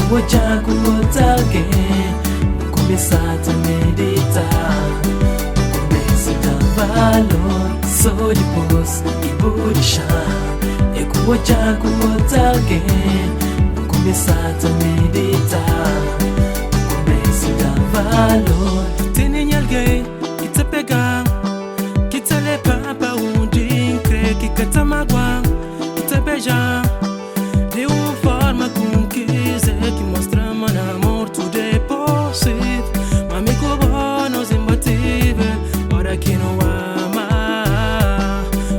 Wajagu again, começar a meditar, começa a valor, só depois e burixar. Wajagu again, começar a meditar, começa a valor. Tem alguém que te pegar, que te levar para onde crê que te magoar, que te beijar de uma forma como quiser, que mostra meu amor tudo é possível. Mas me cobrou nos imbatível, ora que não ama,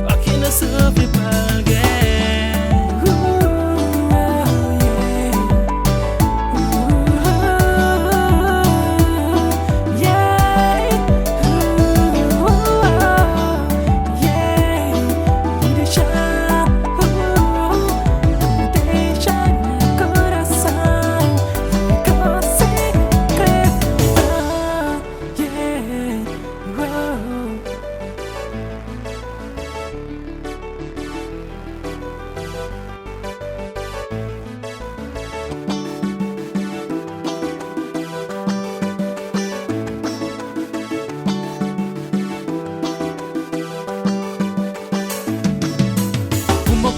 aqui não sofre para alguém.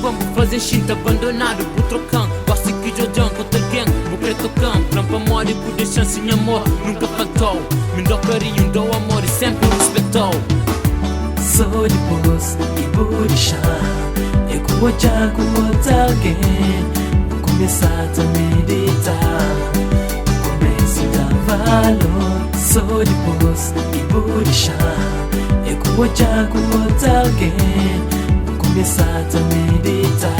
Vamos fazer xinta abandonado por trocão. Gosto que Jojão contra gang, vou pretocão. Trampa mole por deixar sem amor, nunca faltou. Me dou carinho, dou amor e sempre respeitou. Só depois e burixar, com o Wajagu again, começar a meditar, começa a dar valor. Só depois e burixar, com o Wajagu again, começar a meditar,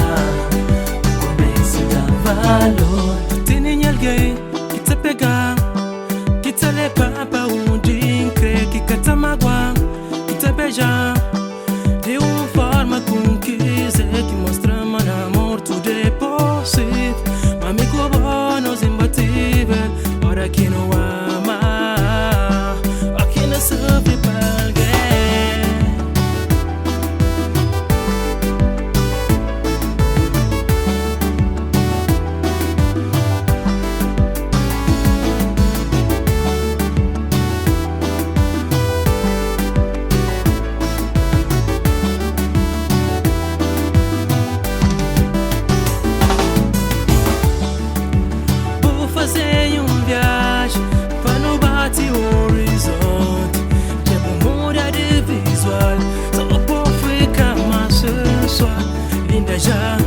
começa a dar valor. Tem alguém que te pegar, que te levar para onde crê que te magoar, que te beijar de uma forma como quiser, que mostra meu amor tudo é possível. Mas me cobrou nos imbatível, ora que não ama, aqui não sofre para alguém. Fazer viagem para no bate o horizonte, tipo muda de visual, só por ficar mais sensual, linda já.